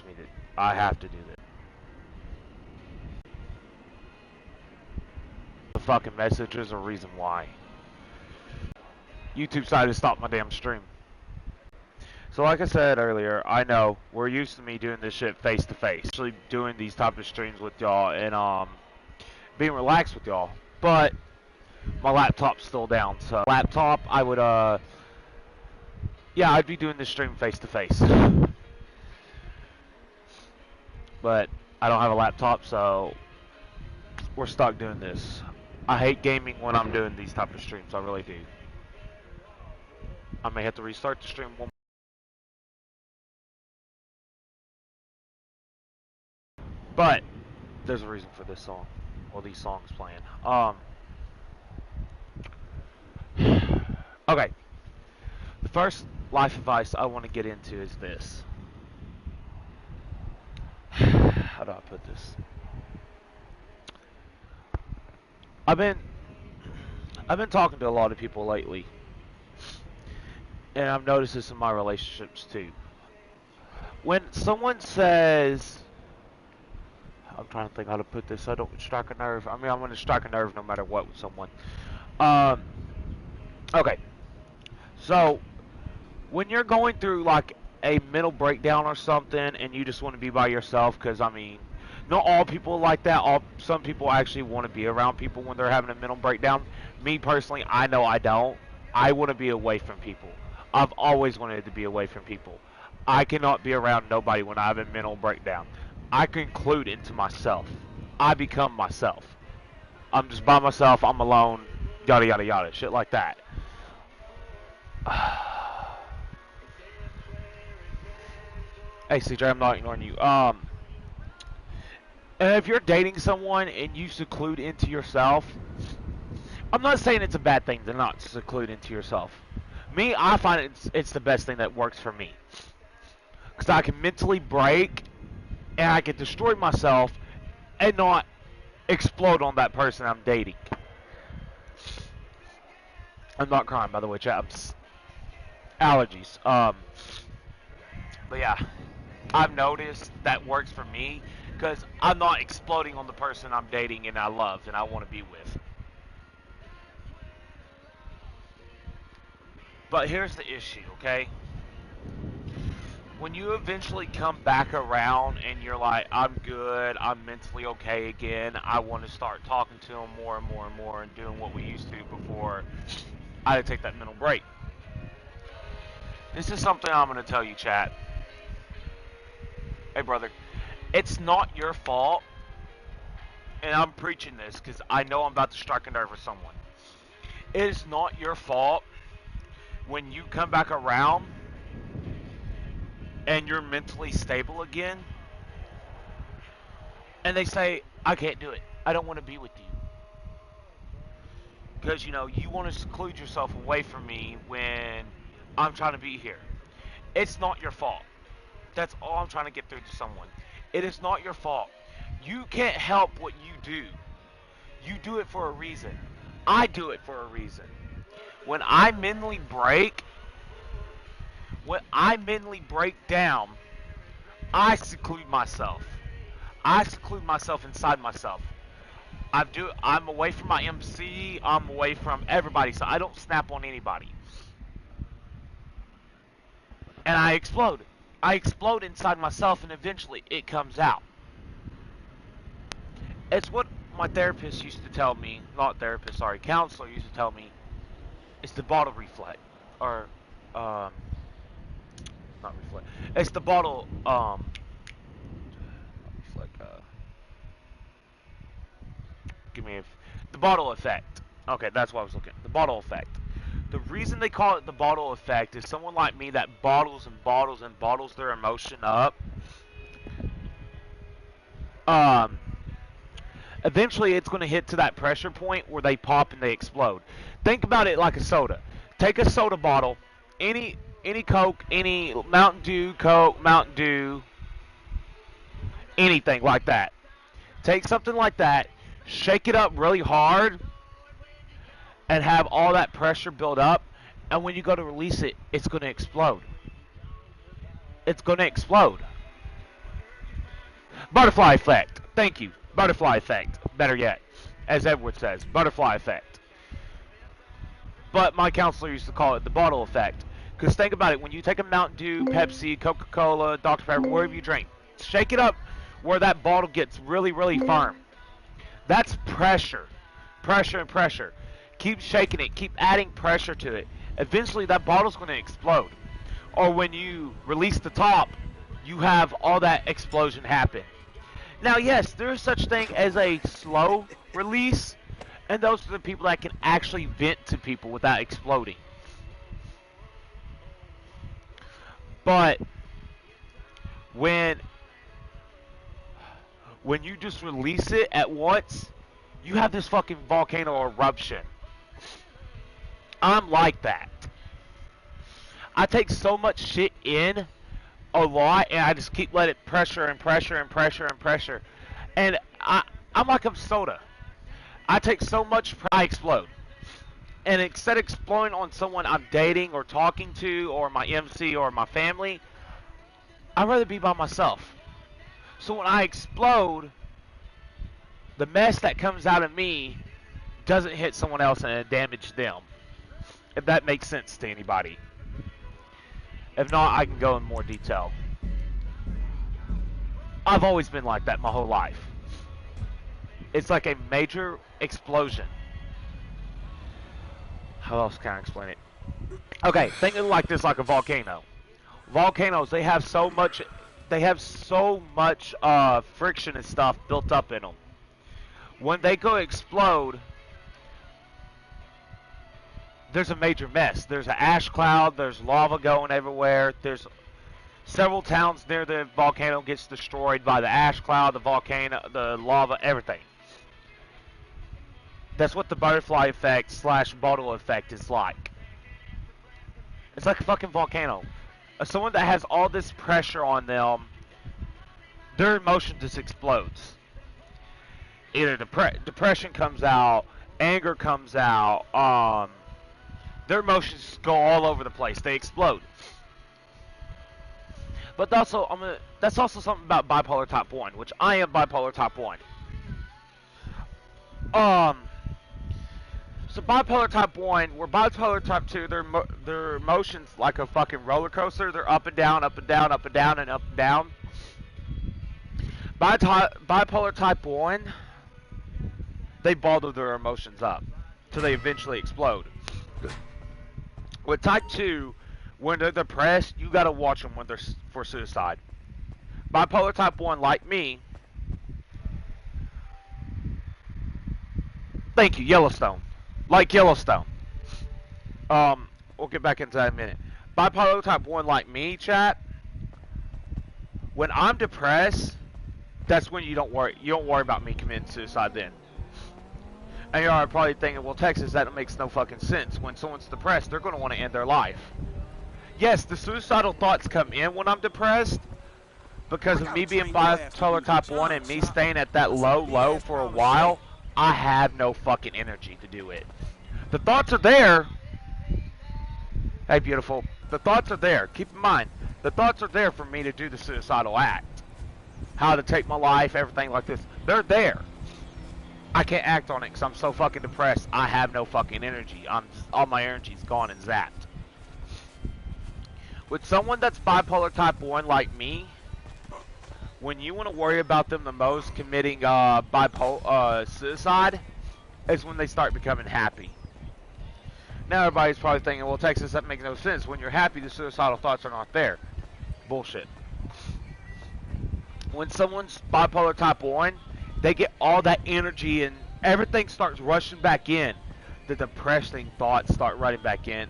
me to. I have to do this. The fucking message is a reason why. YouTube decided to stop my damn stream. So like I said earlier, I know we're used to me doing this shit face to face, actually doing these type of streams with y'all and being relaxed with y'all. But my laptop's still down, so laptop I would yeah, I'd be doing this stream face to face. But I don't have a laptop, so we're stuck doing this. I hate gaming when I'm doing these type of streams, I really do. I may have to restart the stream one. But there's a reason for this song, or these songs playing. Okay. The first life advice I want to get into is this. How do I put this? I've been talking to a lot of people lately, and I've noticed this in my relationships too. When someone says, I'm trying to think how to put this so I don't strike a nerve. I mean, I'm going to strike a nerve no matter what with someone. Okay. So, when you're going through like a mental breakdown or something and you just want to be by yourself, because I mean, not all people are like that. Some people actually want to be around people when they're having a mental breakdown. Me personally, I know I don't. I want to be away from people. I've always wanted to be away from people. I cannot be around nobody when I have a mental breakdown. I conclude into myself. I become myself. I'm just by myself. I'm alone. Yada yada yada. Shit like that. Hey CJ, I'm not ignoring you. And if you're dating someone and you seclude into yourself, I'm not saying it's a bad thing to not seclude into yourself. Me, I find it's the best thing that works for me. Because I can mentally break and I can destroy myself and not explode on that person I'm dating. I'm not crying, by the way, chat. Allergies. But yeah, I've noticed that works for me because I'm not exploding on the person I'm dating and I love and I want to be with. But here's the issue, okay? When you eventually come back around and you're like, I'm good, I'm mentally okay again, I want to start talking to them more and more and more and doing what we used to before I had to take that mental break. This is something I'm going to tell you, chat. Hey, brother, it's not your fault, and I'm preaching this because I know I'm about to strike a nerve with someone. It is not your fault when you come back around and you're mentally stable again, and they say, I can't do it. I don't want to be with you. Because, you know, you want to seclude yourself away from me when I'm trying to be here. It's not your fault. That's all I'm trying to get through to someone. It is not your fault. You can't help what you do. You do it for a reason. I do it for a reason. When I mentally break down, I seclude myself. I seclude myself inside myself. I'm away from my MC. I'm away from everybody, so I don't snap on anybody. And I explode. I explode inside myself, and eventually it comes out. It's what my therapist used to tell me. Not therapist, sorry, counselor used to tell me. It's the bottle reflect, or not reflect. It's the bottle reflect. The bottle effect. Okay, that's what I was looking at. The bottle effect. The reason they call it the bottle effect is someone like me that bottles and bottles and bottles their emotion up. Eventually it's going to hit to that pressure point where they pop and they explode. Think about it like a soda. Take a soda bottle, any Coke, any Mountain Dew, Coke, Mountain Dew, anything like that. Take something like that, shake it up really hard, and have all that pressure build up, and when you go to release it, it's going to explode. It's going to explode. Butterfly effect. Thank you. Butterfly effect. Better yet. As Edward says, butterfly effect. But my counselor used to call it the bottle effect. Because think about it, when you take a Mountain Dew, Pepsi, Coca-Cola, Dr. Pepper, wherever you drink, shake it up where that bottle gets really, really firm. That's pressure. Pressure and pressure. Keep shaking it. Keep adding pressure to it. Eventually, that bottle's going to explode. Or when you release the top, you have all that explosion happen. Now, yes, there is such thing as a slow release, and those are the people that can actually vent to people without exploding. But when you just release it at once, you have this fucking volcano eruption. I'm like that. I take so much shit in a lot, and I just keep letting it pressure and pressure and pressure and pressure. And I'm like a soda. I take so much, I explode. And instead of exploding on someone I'm dating or talking to, or my MC or my family, I'd rather be by myself. So when I explode, the mess that comes out of me doesn't hit someone else and it damage them. If that makes sense to anybody. If not, I can go in more detail. I've always been like that my whole life. It's like a major explosion. How else can I explain it? Okay, think of it like this, like a volcano. Volcanoes, they have so much friction and stuff built up in them. When they go explode, there's a major mess. There's an ash cloud, there's lava going everywhere. There's several towns near the volcano gets destroyed by the ash cloud, the volcano, the lava, everything. That's what the butterfly effect / bottle effect is like. It's like a fucking volcano. Someone that has all this pressure on them, their emotion just explodes. Either depression comes out, anger comes out, their emotions go all over the place. They explode. But that's also something about bipolar type 1, which I am bipolar type 1. So bipolar type 1, where bipolar type 2, their emotions like a fucking roller coaster. They're up and down, up and down, up and down, and up and down. Bipolar type 1, they bottle their emotions up till they eventually explode. With type 2, when they're depressed, you gotta watch them when they're for suicide. Bipolar type 1, like me. Thank you, Yellowstone. Like Yellowstone. We'll get back into that in a minute. Bipolar type 1, like me, chat. When I'm depressed, that's when you don't worry about me committing suicide then. And you're probably thinking, well, Texas, that makes no fucking sense. When someone's depressed, they're going to want to end their life. Yes, the suicidal thoughts come in when I'm depressed, because of me being bipolar type 1 and me staying at that low for a while. I have no fucking energy to do it. The thoughts are there. Hey, beautiful. The thoughts are there. Keep in mind, the thoughts are there for me to do the suicidal act. How to take my life, everything like this. They're there. I can't act on it because I'm so fucking depressed. I have no fucking energy. All my energy's gone and zapped. With someone that's bipolar type 1 like me, when you want to worry about them the most committing suicide, is when they start becoming happy. Now everybody's probably thinking, well, Texas, that makes no sense. When you're happy, the suicidal thoughts are not there. Bullshit. When someone's bipolar type 1, they get all that energy and everything starts rushing back in. The depressing thoughts start rushing back in.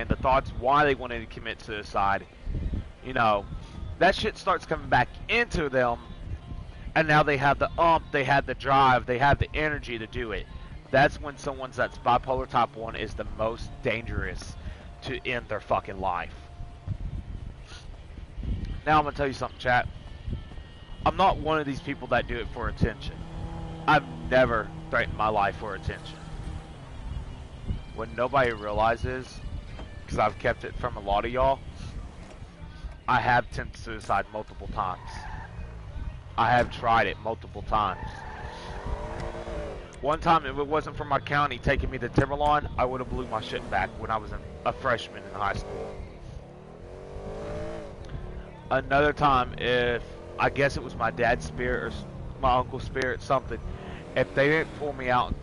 The thoughts why they wanted to commit suicide. You know, that shit starts coming back into them, and now they have the they have the drive, they have the energy to do it. That's when that's bipolar type 1 is the most dangerous to end their fucking life. Now I'm going to tell you something, chat. I'm not one of these people that do it for attention. I've never threatened my life for attention. What nobody realizes, because I've kept it from a lot of y'all, I have attempted suicide multiple times. I have tried it multiple times. One time, if it wasn't for my county taking me to Timberlawn, I would have blew my shit back when I was a freshman in high school. Another time, if I guess it was my dad's spirit or my uncle's spirit, something, if they didn't pull me out and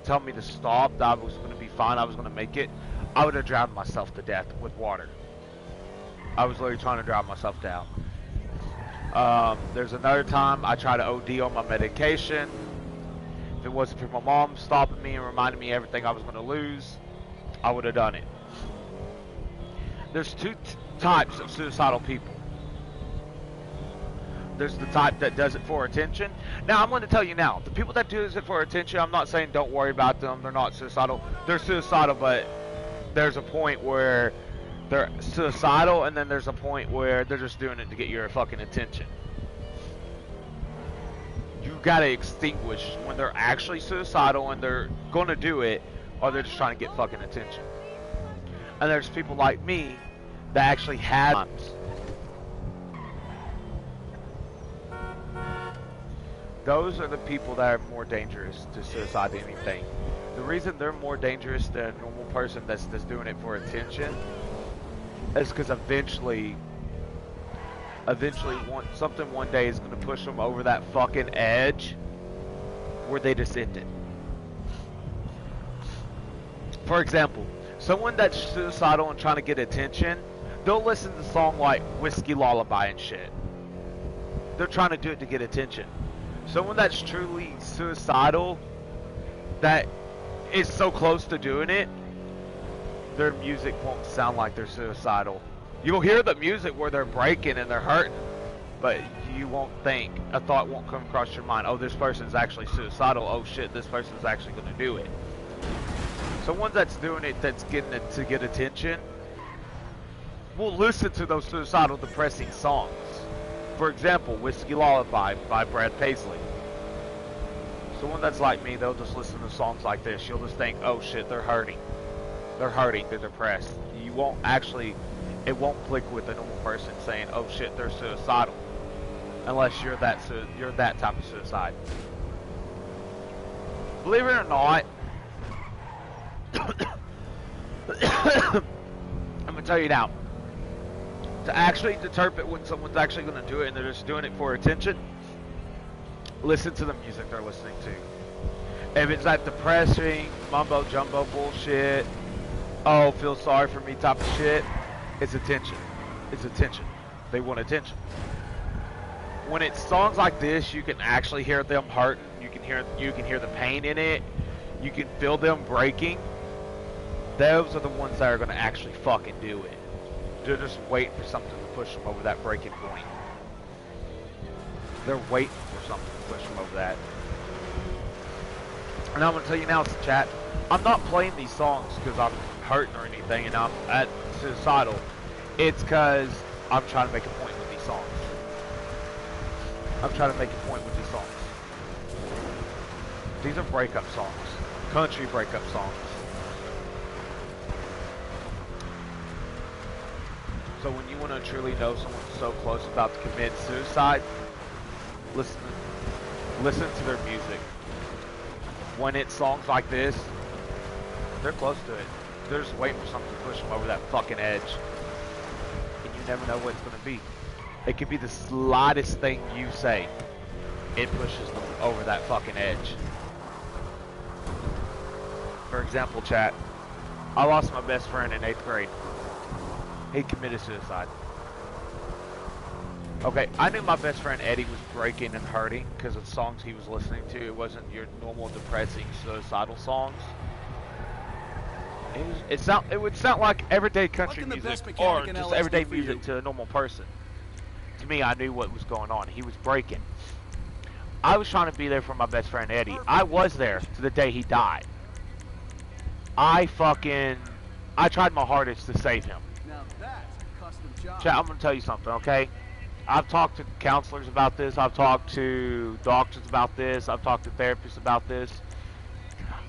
tell me to stop, that I was going to be fine, I was going to make it, I would have drowned myself to death with water. I was literally trying to drown myself down. There's another time I tried to OD on my medication. If it wasn't for my mom stopping me and reminding me everything I was going to lose, I would have done it. There's two types of suicidal people. There's the type that does it for attention. Now, I'm going to tell you now, the people that do it for attention, I'm not saying don't worry about them. They're not suicidal. They're suicidal, but there's a point where they're suicidal, and then there's a point where they're just doing it to get your fucking attention. You gotta extinguish when they're actually suicidal and they're gonna do it, or they're just trying to get fucking attention. And there's people like me that actually have. Those are the people that are more dangerous to suicide than anything. The reason they're more dangerous than a normal person that's doing it for attention is because eventually something one day is going to push them over that fucking edge where they just end it. For example, someone that's suicidal and trying to get attention, they'll listen to a song like Whiskey Lullaby and shit. They're trying to do it to get attention. Someone that's truly suicidal, that is so close to doing it, their music won't sound like they're suicidal. You'll hear the music where they're breaking and they're hurting, but you won't think, a thought won't come across your mind, oh, this person's actually suicidal, oh shit, this person's actually going to do it. Someone that's doing it, that's getting it to get attention, will listen to those suicidal, depressing songs. For example, Whiskey Lullaby by Brad Paisley. Someone that's like me, they'll just listen to songs like this. You'll just think, oh shit, they're hurting. They're hurting, they're depressed. You won't actually, it won't click with a normal person saying, oh shit, they're suicidal. Unless you're that type of suicide. Believe it or not, I'm gonna tell you now, to actually determine when someone's actually going to do it and they're just doing it for attention, listen to the music they're listening to. If it's that depressing, mumbo jumbo bullshit, oh, feel sorry for me type of shit, it's attention. It's attention. They want attention. When it's songs like this, you can actually hear them hurting. You can hear the pain in it. You can feel them breaking. Those are the ones that are going to actually fucking do it. They're just waiting for something to push them over that breaking point. They're waiting for something to push them over that. And I'm going to tell you now, chat, I'm not playing these songs because I'm hurting or anything and I'm suicidal. It's because I'm trying to make a point with these songs. I'm trying to make a point with these songs. These are breakup songs. Country breakup songs. So when you want to truly know someone's so close about to commit suicide, listen to their music. When it's songs like this, they're close to it. They're just waiting for something to push them over that fucking edge. And you never know what it's going to be. It could be the slightest thing you say. It pushes them over that fucking edge. For example, chat, I lost my best friend in 8th grade. He committed suicide. Okay, I knew my best friend Eddie was breaking and hurting because of the songs he was listening to. It wasn't your normal depressing suicidal songs. It would sound like everyday country music or just everyday music to a normal person. To me, I knew what was going on. He was breaking. I was trying to be there for my best friend Eddie. I was there to the day he died. I tried my hardest to save him. Now that's a custom job. Chat, I'm going to tell you something, okay? I've talked to counselors about this. I've talked to doctors about this. I've talked to therapists about this.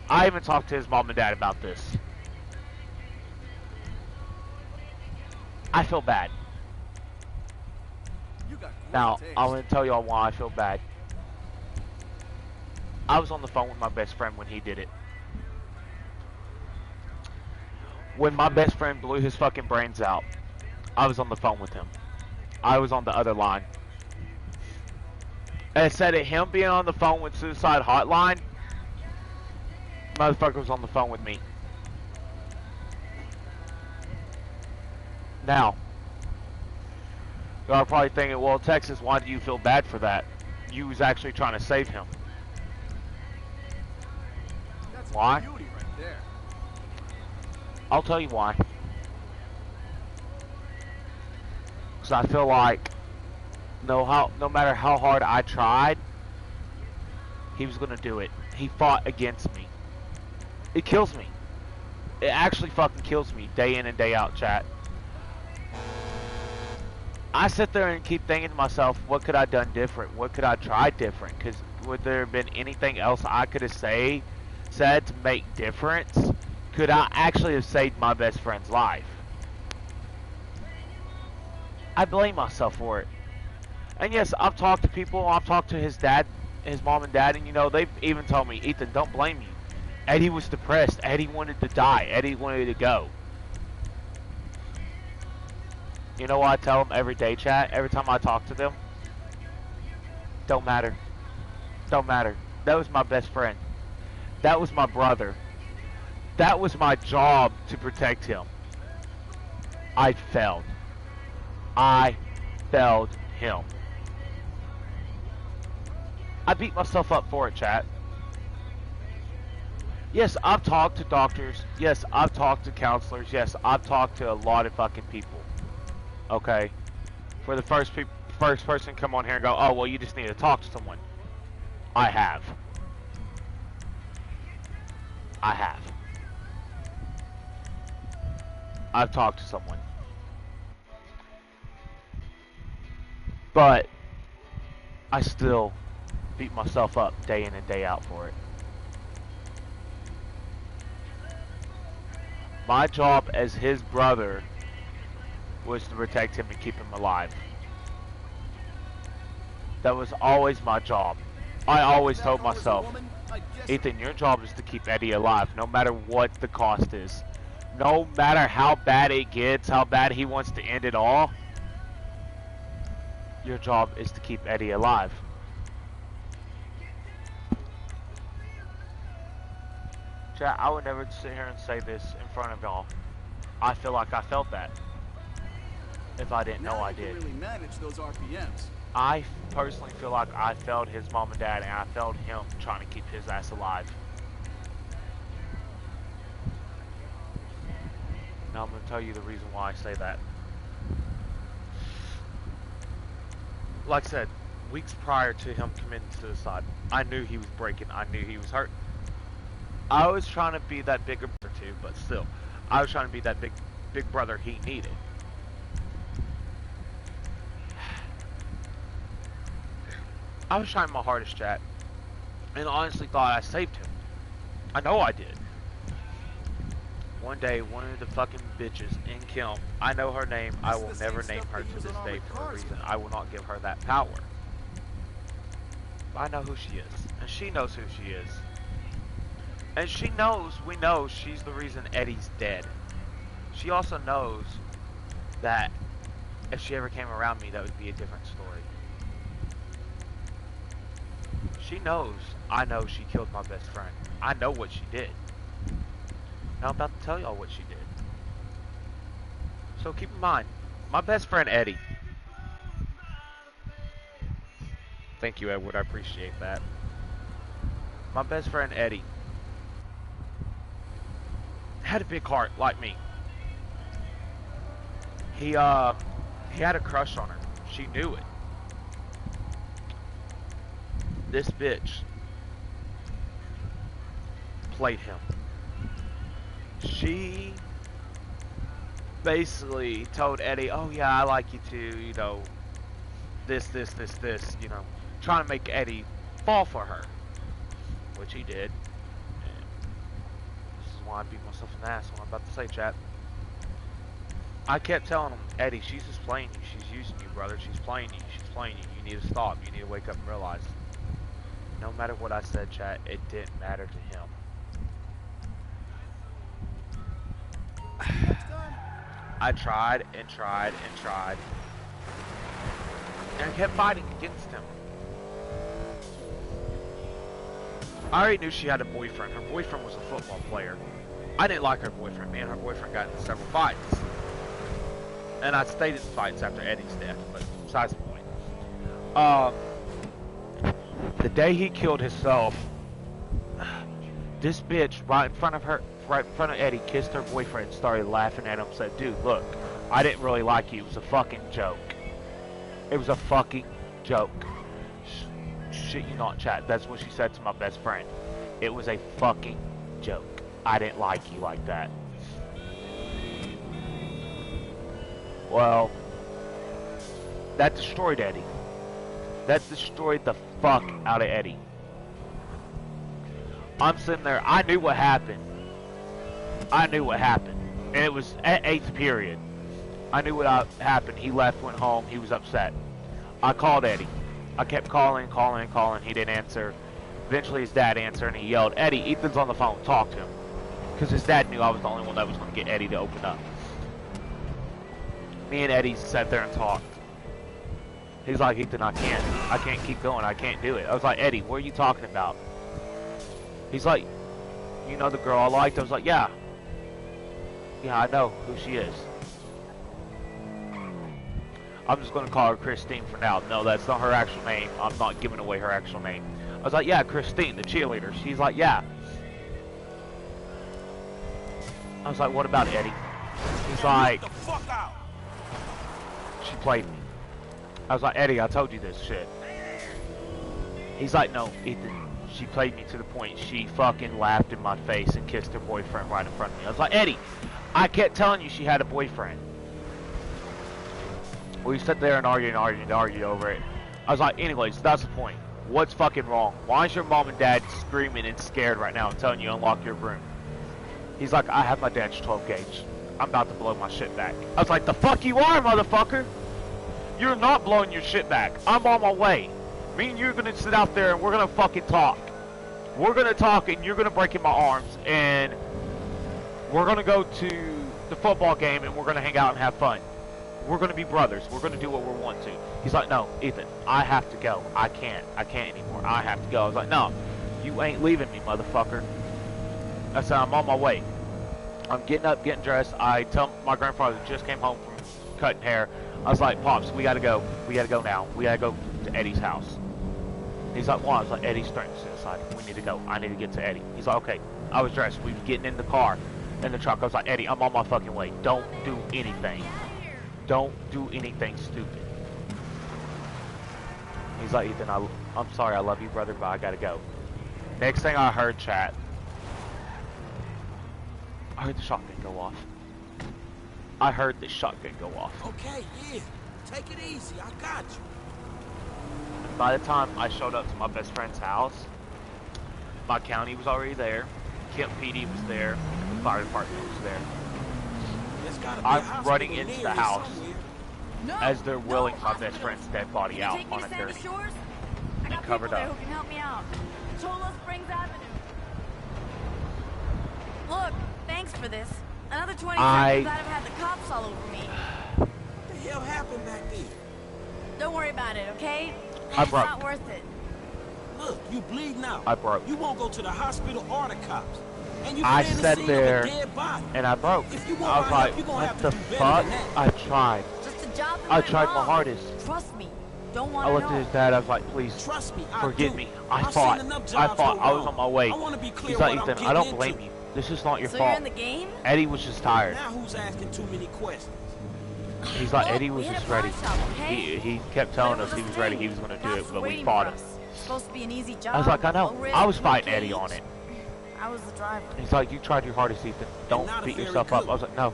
I even talked to his mom and dad about this. I feel bad. You got What Now, a taste. I'm going to tell y'all why I feel bad. I was on the phone with my best friend when he did it. When my best friend blew his fucking brains out, I was on the phone with him. I was on the other line. And it said that him being on the phone with Suicide Hotline, motherfucker was on the phone with me. Now, y'all are probably thinking, well, Texas, why do you feel bad for that? You was actually trying to save him. That's Why? a beauty right there. I'll tell you why. Because I feel like no matter how hard I tried, he was going to do it. He fought against me. It kills me. It actually fucking kills me day in and day out, chat. I sit there and keep thinking to myself, what could I have done different? What could I try different? Because would there have been anything else I could have said to make difference? Could I actually have saved my best friend's life? I blame myself for it. And yes, I've talked to people. I've talked to his dad, his mom and dad, and you know, they've even told me, Ethan, don't blame you. Eddie was depressed. Eddie wanted to die. Eddie wanted to go. You know what I tell them every day, chat? Every time I talk to them? Don't matter. Don't matter. That was my best friend. That was my brother. That was my job to protect him. I failed. I failed him. I beat myself up for it, chat. Yes, I've talked to doctors. Yes, I've talked to counselors. Yes, I've talked to a lot of fucking people. Okay? For the first person to come on here and go, oh, well, you just need to talk to someone. I have. I have. I've talked to someone. But I still beat myself up day in and day out for it. My job as his brother was to protect him and keep him alive. That was always my job. I always told myself, Ethan, your job is to keep Eddie alive, no matter what the cost is. No matter how bad it gets, how bad he wants to end it all, your job is to keep Eddie alive. Chat, I would never sit here and say this in front of y'all. I feel like I felt that. If I didn't know I did. Really manage those RPMs. I personally feel like I failed his mom and dad, and I failed him trying to keep his ass alive. Now I'm going to tell you the reason why I say that. Like I said, weeks prior to him committing suicide, I knew he was breaking. I knew he was hurt. I was trying to be that bigger brother too, but still, I was trying to be that big brother he needed. I was trying my hardest, chat, and honestly thought I saved him. I know I did. One day, one of the fucking bitches in Kim, I know her name, I will never name her to this day for a reason. I will not give her that power. But I know who she is, and she knows who she is. And she knows, we know, she's the reason Eddie's dead. She also knows that if she ever came around me, that would be a different story. She knows I know she killed my best friend. I know what she did. Now I'm about to tell y'all what she did. So keep in mind, my best friend Eddie. Thank you, Edward, I appreciate that. My best friend Eddie had a big heart like me. He had a crush on her. She knew it. This bitch played him. She basically told Eddie, oh yeah, I like you too, you know, this, you know, trying to make Eddie fall for her, which he did. And this is why I beat myself in the ass, what I'm about to say, chat. I kept telling him, Eddie, she's just playing you. She's using you, brother. She's playing you. She's playing you. You need to stop. You need to wake up and realize. No matter what I said, chat, it didn't matter to him. I tried and tried and tried. And I kept fighting against him. I already knew she had a boyfriend. Her boyfriend was a football player. I didn't like her boyfriend. Me and her boyfriend got into several fights. And I stayed in fights after Eddie's death, but besides the point. The day he killed himself, this bitch right in front of Eddie kissed her boyfriend, started laughing at him, said, dude, look, I didn't really like you. It was a fucking joke. It was a fucking joke. Shit you not, chat. That's what she said to my best friend. It was a fucking joke. I didn't like you like that. Well, that destroyed Eddie. That destroyed the fuck out of Eddie. I'm sitting there. I knew what happened. I knew what happened. And it was at 8th period. I knew what happened. He left, went home. He was upset. I called Eddie. I kept calling. He didn't answer. Eventually his dad answered and he yelled, Eddie, Ethan's on the phone. Talk to him. Because his dad knew I was the only one that was going to get Eddie to open up. Me and Eddie sat there and talked. He's like, Ethan, I can't keep going. I can't do it. I was like, Eddie, what are you talking about? He's like, you know the girl I liked? I was like, yeah. Yeah, I know who she is. I'm just going to call her Christine for now. No, that's not her actual name. I'm not giving away her actual name. I was like, yeah, Christine, the cheerleader. She's like, yeah. I was like, what about Eddie? He's like, she played me. I was like, Eddie, I told you this shit. He's like, no, Ethan, she played me to the point she fucking laughed in my face and kissed her boyfriend right in front of me. I was like, Eddie, I kept telling you she had a boyfriend. We sat there and argued over it. I was like, anyways, that's the point. What's fucking wrong? Why is your mom and dad screaming and scared right now and telling you to unlock your room? He's like, I have my dad's 12 gauge. I'm about to blow my shit back. I was like, the fuck you are, motherfucker? You're not blowing your shit back. I'm on my way. Me and you're gonna sit out there and we're gonna fucking talk. We're gonna talk and you're gonna break in my arms and we're gonna go to the football game and we're gonna hang out and have fun. We're gonna be brothers. We're gonna do what we want to. He's like, no, Ethan, I have to go. I can't anymore. I have to go. I was like, no, you ain't leaving me, motherfucker. I said, I'm on my way. I'm getting up, getting dressed. I tell my grandfather just came home from cutting hair. I was like, Pops, we gotta go. We gotta go now. We gotta go to Eddie's house. He's like, well, I was like, Eddie's threatening suicide. We need to go. I need to get to Eddie. He's like, okay. I was dressed. We was getting in the car, in the truck. I was like, Eddie, I'm on my fucking way. Don't do anything. Don't do anything stupid. He's like, Ethan, I'm sorry. I love you, brother, but I gotta go. Next thing I heard, chat, I heard the shotgun go off. I heard the shotgun go off. Okay, yeah. Take it easy. I got you. By the time I showed up to my best friend's house, my county was already there. Kemp PD was there. The fire department was there. I'm running into the house as they're wheeling my best friend's dead body out on a gurney and covered up. Who can help me out? Cholo Springs Avenue. Look, thanks for this. Another 20 seconds, I'd have had the cops all over me. What the hell happened back there? Don't worry about it, okay? I It's broke. not worth it. Look, you bleeding out. I broke. You won't go to the hospital or the cops. And you I ran the sat scene there of a dead body. and I broke. If you want I was my help, like, you're gonna what have the to do better fuck? than that. I tried. Just a job that I went tried my wrong. hardest. Trust me. Don't I want to looked at his know. dad. I was like, please, Trust me, I forgive do. me. I I've fought. seen enough I jobs fought. go I was wrong. on my way. I want to be clear He's like, what I'm Ethan, I don't getting blame into. you. This is not your So you're fault. in the game? Eddie was just tired. Now who's asking too many questions? He's like, Look, Eddie was we hit just a ready. pawn shop, okay? He kept telling us he was ready. He was going to do it, but we fought him. It's supposed to be an easy job. I was like, I know. low risk, I was no fighting Eddie cage. on it. I was the driver. He's like, you tried your hardest, Ethan. Don't not a beat very yourself up. good I was like, no.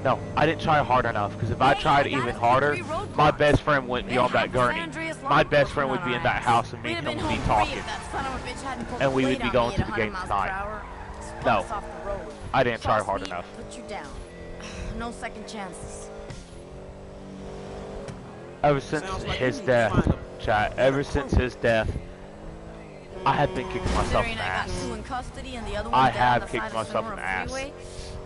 No, I didn't try hard enough, because if I Hey, tried I got even us to harder, 3 roadblocks. my best friend wouldn't be Man, on that half of San gurney. Andreas My law best friend would enforcement be in on that our house, and me We'd and have him been would be home free talking. if that son of a bitch hadn't pulled And we the would blade be on going me to at the 100 game miles tonight. per hour. Spun No. us off the road. I didn't try Trust hard me, enough. Put you down. No second chances. Ever since Sounds like his you need to find death, a chat, ever since his death, I have been kicking myself in Considering the I got ass. 2 in custody and the other I one dead on have the kicked side of myself in Sonora the ass. Freeway,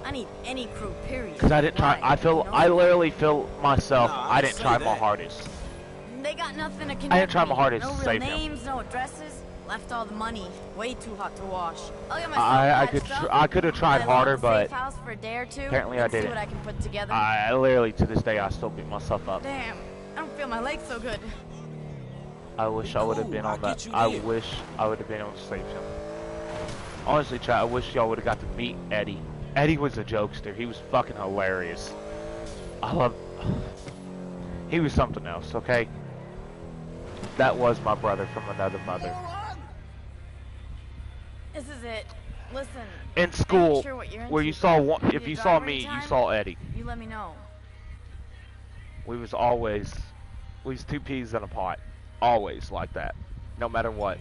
I need any crew, period. Because I didn't try, Why? I literally feel myself, Nah, I don't didn't say try my that. hardest. They got nothing to connect I didn't try my me. hardest No to real save him. names, no addresses. Left all the money. Way too hot to wash. I'll get myself I could have tried harder, but house for a day or two, apparently I and see didn't. what I can put together. I literally, to this day, I still beat myself up. Damn, I don't feel my legs so good. I wish I would have been Cool, on I'll that. get you I there. wish I would have been able to save him. Honestly, chat, I wish y'all would have got to meet Eddie. Eddie was a jokester. He was fucking hilarious. I love... He was something else, okay? That was my brother from another mother. This is it. Listen. In school, sure what you're where you into, saw but one, if if you you saw drive me, you anytime, saw Eddie. You let me know. We was always two peas in a pot. Always like that. No matter what.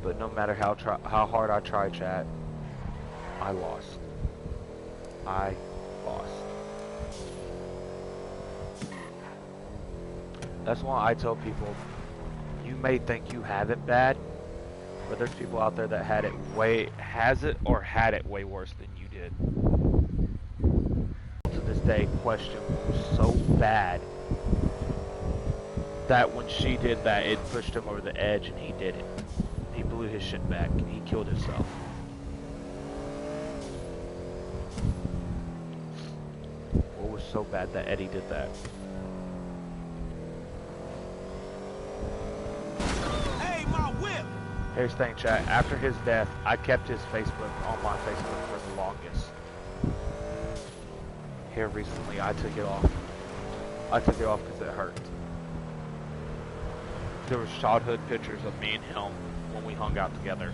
But no matter how hard I tried, chat, I lost. I lost. That's why I tell people, you may think you have it bad, but there's people out there that had it way worse than you did. To this day, Question was so bad that when she did that, it pushed him over the edge, and he did it. He blew his shit back. He killed himself. What was so bad that Eddie did that? Hey, my whip! Here's the thing, chat. After his death, I kept his Facebook on my Facebook for the longest. Here recently, I took it off. I took it off because it hurt. There was childhood pictures of me and him when we hung out together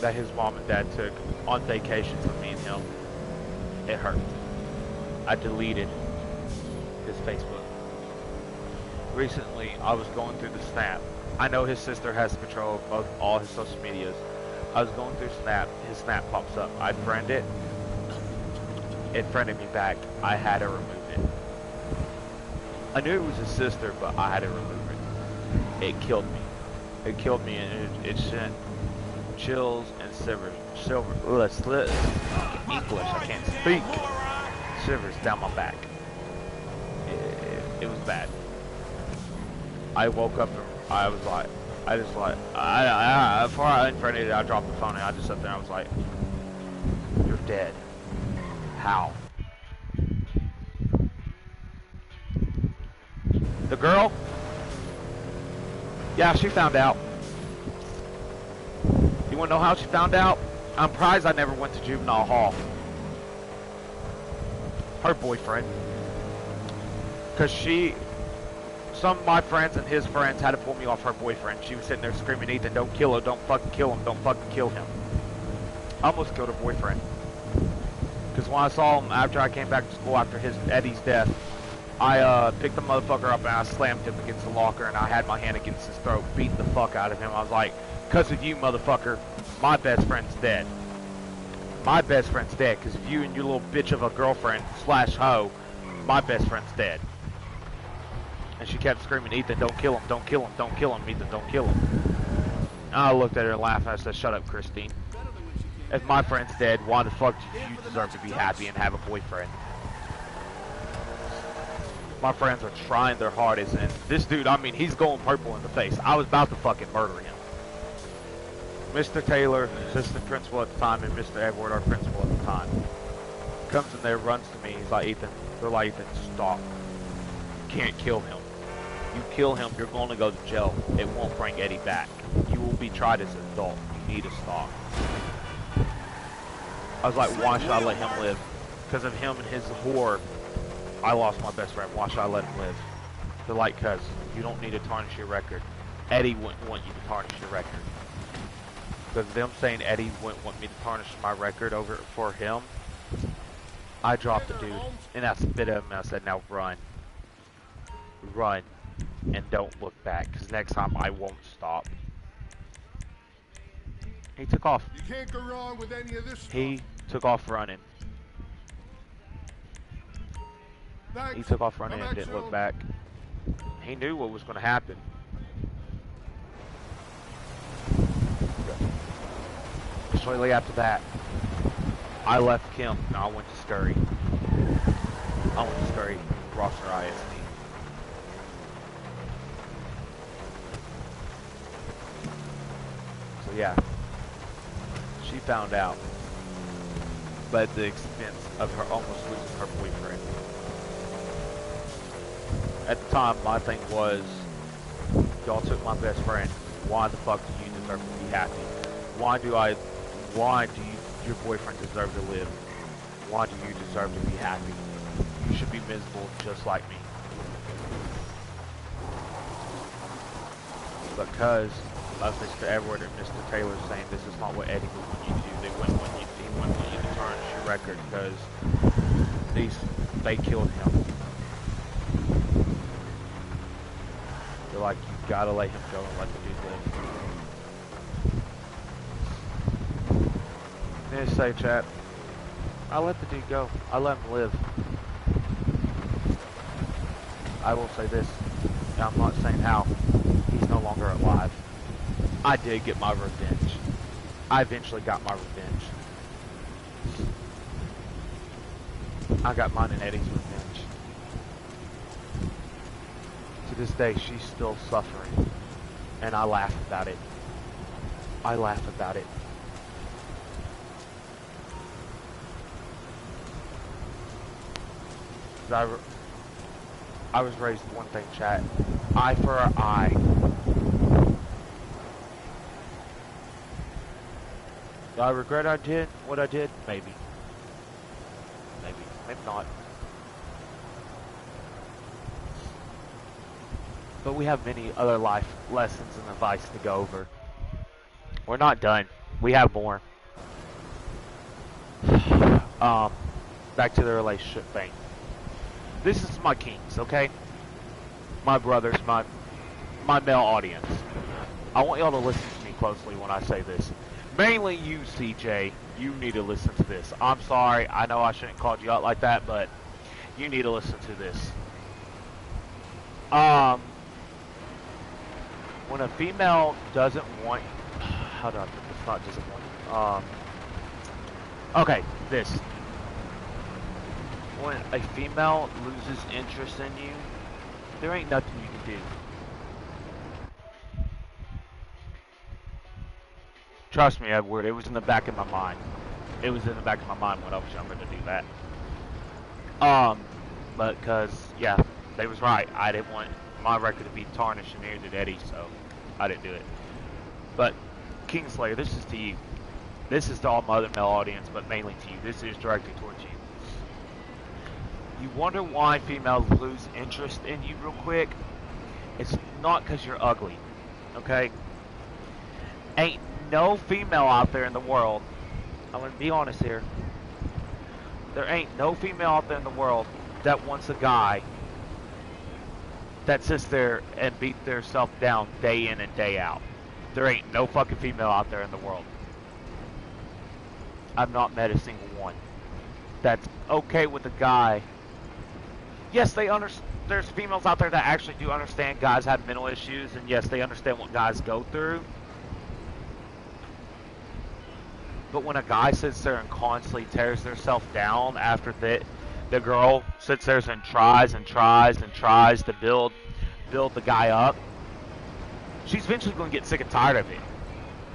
that his mom and dad took on vacations with me and him. It hurt. I deleted his Facebook. Recently, I was going through the Snap. I know his sister has control of both all his social medias. I was going through Snap. His Snap pops up. I friend it. It friended me back. I had to remove it. I knew it was his sister, but I had to remove it. It killed me. It killed me, and it sent chills and English, I can't speak. Shivers down my back. It was bad. I woke up and I was like, before I unfriended it, I dropped the phone and I just sat there and I was like, you're dead. How? The girl? Yeah, she found out. You wanna know how she found out? I'm surprised I never went to juvenile hall. Her boyfriend. Cause some of my friends and his friends had to pull me off her boyfriend. She was sitting there screaming, Ethan, don't kill her, don't fucking kill him, don't fucking kill him. I almost killed her boyfriend. Because when I saw him after I came back to school after Eddie's death, I picked the motherfucker up and I slammed him against the locker and I had my hand against his throat, beating the fuck out of him. I was like, because of you, motherfucker, my best friend's dead. My best friend's dead because of you and your little bitch of a girlfriend / hoe, my best friend's dead. And she kept screaming, Ethan, don't kill him, don't kill him, don't kill him, Ethan, don't kill him. And I looked at her and laughed and I said, shut up, Christine. If my friend's dead, why the fuck do you deserve to be happy and have a boyfriend? My friends are trying their hardest, and this dude, I mean, he's going purple in the face. I was about to fucking murder him. Mr. Taylor, assistant principal at the time, and Mr. Edward, our principal at the time, comes in there, runs to me. He's like, Ethan, they're like, Ethan, stop. You can't kill him. You kill him, you're going to go to jail. It won't bring Eddie back. You will be tried as an adult. You need to stop. I was like, why should I let him live? Because of him and his whore, I lost my best friend. Why should I let him live? They're like, cuz you don't need to tarnish your record. Eddie wouldn't want you to tarnish your record. Because them saying Eddie wouldn't want me to tarnish my record over for him, I dropped the dude and I spit at him and I said, now run. Run. and don't look back, because next time I won't stop. He took off. You can't go wrong with any of this stuff. He took off running. Thanks. He took off running Come and back didn't look soon. back. He knew what was going to happen. Shortly after that, I left Kim and I went to Scurry. Roster ISD. So yeah, she found out, but at the expense of her almost losing her boyfriend. At the time, my thing was, y'all took my best friend. Why the fuck do you deserve to be happy? Why do your boyfriend deserve to live? Why do you deserve to be happy? You should be miserable just like me. Because of Mr. Edward and Mr. Taylor saying this is not what Eddie would want you to do. He wouldn't want you to tarnish your record because they killed him. They're like, you gotta let him go and let the dude live. Let me say, chat, I let the dude go. I let him live. I will say this, and I'm not saying how. He's no longer alive. I did get my revenge. I eventually got my revenge. I got mine and Eddie's revenge. To this day, she's still suffering. And I laugh about it. I laugh about it. I was raised one thing, chat. Eye for an eye. Do I regret I did what I did? Maybe. Maybe not. But we have many other life lessons and advice to go over. We're not done. We have more. Back to the relationship thing. This is my kings, okay? My brothers, my male audience. I want y'all to listen to me closely when I say this. Mainly you, CJ, you need to listen to this. I'm sorry, I know I shouldn't have called you out like that, but you need to listen to this. When a female doesn't want, how do I put this? Not doesn't want. Okay, this. When a female loses interest in you, there ain't nothing you can do. Trust me, Edward, it was in the back of my mind. It was in the back of my mind when I was younger to do that. But cause, yeah, they was right. I didn't want my record to be tarnished and near to Eddie, so I didn't do it. But, Kingslayer, this is to you. This is to all my other male audience, but mainly to you. This is directed towards you. You wonder why females lose interest in you real quick? It's not because you're ugly, okay? Ain't no female out there in the world, I'm going to be honest here, there ain't no female out there in the world that wants a guy that sits there and beat their self down day in and day out. There ain't no fucking female out there in the world. I've not met a single one that's okay with a guy. Yes, there's females out there that actually do understand guys have mental issues, and yes, they understand what guys go through. But when a guy sits there and constantly tears themselves down after the girl sits there and tries to build the guy up, she's eventually going to get sick and tired of it.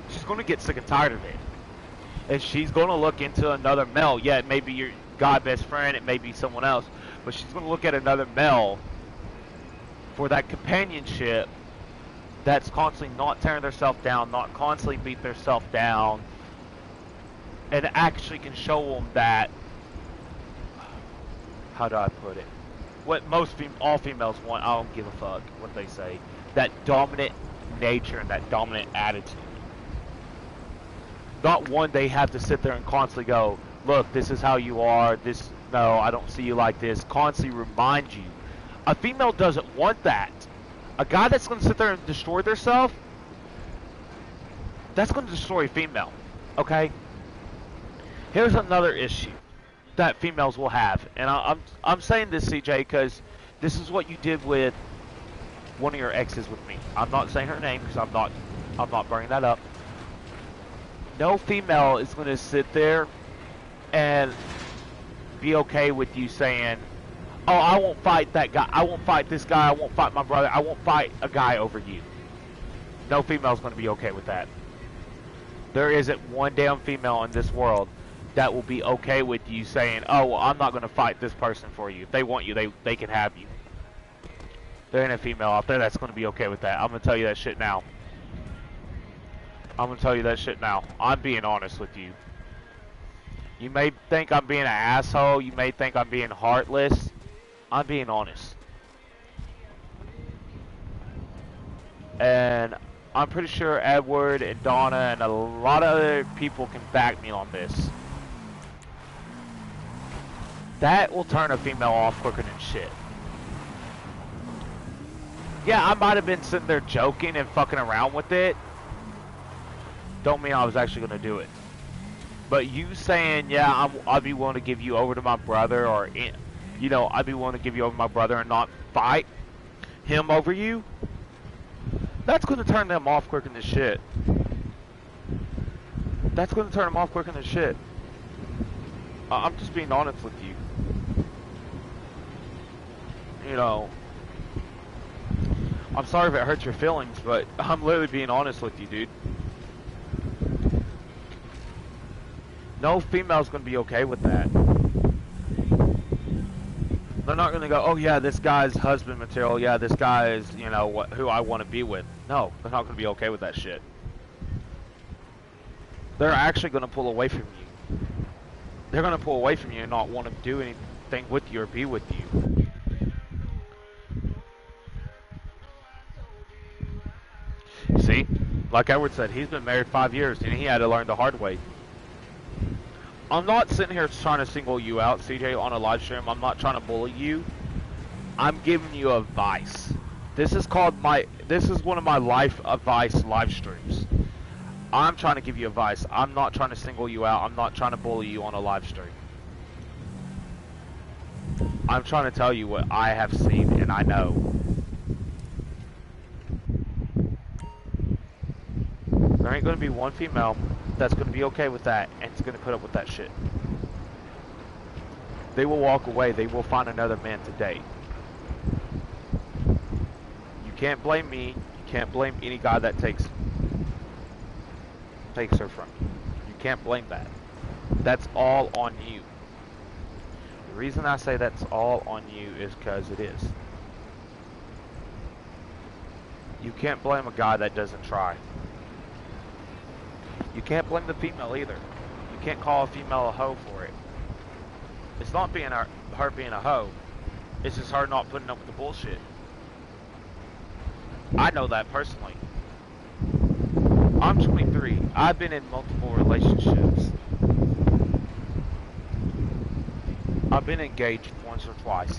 She's going to get sick and tired of it. And she's going to look into another male. Yeah, it may be your guy best friend, it may be someone else, but she's going to look at another male for that companionship that's constantly not tearing themselves down, not constantly beat themselves down, and actually can show them that, how do I put it, what all females want, I don't give a fuck what they say, that dominant nature and that dominant attitude. Not one they have to sit there and constantly go, look, this is how you are, no, I don't see you like this, constantly remind you. A female doesn't want that. A guy that's going to sit there and destroy themselves, that's going to destroy a female. Okay? Here's another issue that females will have, and I'm saying this, CJ, because this is what you did with one of your exes with me. I'm not saying her name because I'm not bringing that up. No female is going to sit there and be okay with you saying, "Oh, I won't fight that guy. I won't fight this guy. I won't fight my brother. I won't fight a guy over you." No female is going to be okay with that. There isn't one damn female in this world that will be okay with you saying, "Oh, well, I'm not going to fight this person for you. If they want you, they can have you." There ain't a female out there that's going to be okay with that. I'm going to tell you that shit now. I'm going to tell you that shit now. I'm being honest with you. You may think I'm being an asshole. You may think I'm being heartless. I'm being honest. And I'm pretty sure Edward and Donna and a lot of other people can back me on this. That will turn a female off quicker than shit. Yeah, I might have been sitting there joking and fucking around with it. Don't mean I was actually going to do it. But you saying, yeah, I'd be willing to give you over to my brother, or, you know, I'd be willing to give you over to my brother and not fight him over you, that's going to turn them off quicker than shit. That's going to turn them off quicker than shit. I'm just being honest with you. You know, I'm sorry if it hurts your feelings, but I'm literally being honest with you, dude. No female's going to be okay with that. They're not going to go, "Oh yeah, this guy's husband material. Yeah, this guy is, you know, who I want to be with." No, they're not going to be okay with that shit. They're actually going to pull away from you. They're going to pull away from you and not want to do anything with you or be with you. See? Like Edward said, he's been married 5 years and he had to learn the hard way. I'm not sitting here trying to single you out, CJ, on a live stream. I'm not trying to bully you. I'm giving you advice. This is one of my life advice live streams. I'm trying to give you advice. I'm not trying to single you out. I'm not trying to bully you on a live stream. I'm trying to tell you what I have seen and I know. There ain't going to be one female that's going to be okay with that and is going to put up with that shit. They will walk away. They will find another man to date. You can't blame me. You can't blame any guy that takes her from you. You can't blame that. That's all on you. The reason I say that's all on you is because it is. You can't blame a guy that doesn't try. You can't blame the female either. You can't call a female a hoe for it. It's not being her being a hoe. It's just her not putting up with the bullshit. I know that personally. I'm 23. I've been in multiple relationships. I've been engaged once or twice.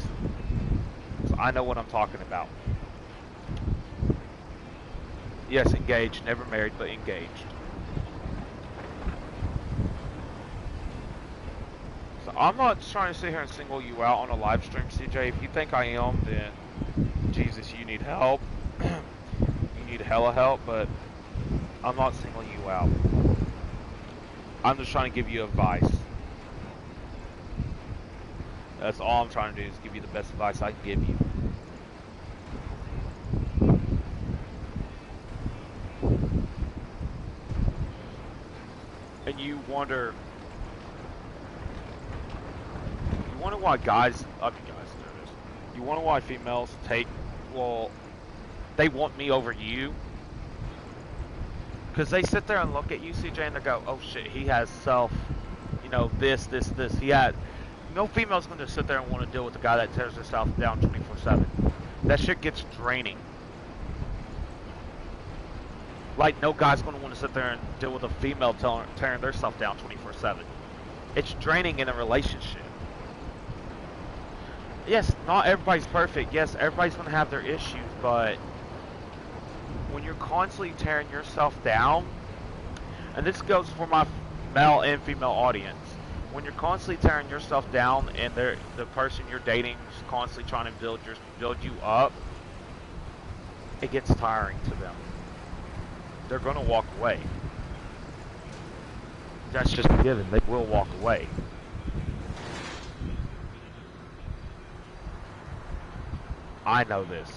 So I know what I'm talking about. Yes, engaged. Never married, but engaged. So I'm not trying to sit here and single you out on a live stream, CJ. If you think I am, then Jesus, you need help. You need hella help, but I'm not singling you out. I'm just trying to give you advice. That's all I'm trying to do, is give you the best advice I can give you. And you wonder why guys, you wonder why females they want me over you. Because they sit there and look at you, CJ, and they go, "Oh shit, he has self, you know, this. No female's going to sit there and want to deal with a guy that tears herself down 24/7. That shit gets draining. Like, no guy's going to want to sit there and deal with a female tearing themselves down 24/7. It's draining in a relationship. Yes, not everybody's perfect. Yes, everybody's going to have their issues, but when you're constantly tearing yourself down, and this goes for my male and female audience, when you're constantly tearing yourself down and the person you're dating is constantly trying to build you up, it gets tiring to them. They're gonna walk away. That's just a given. They will walk away. I know this.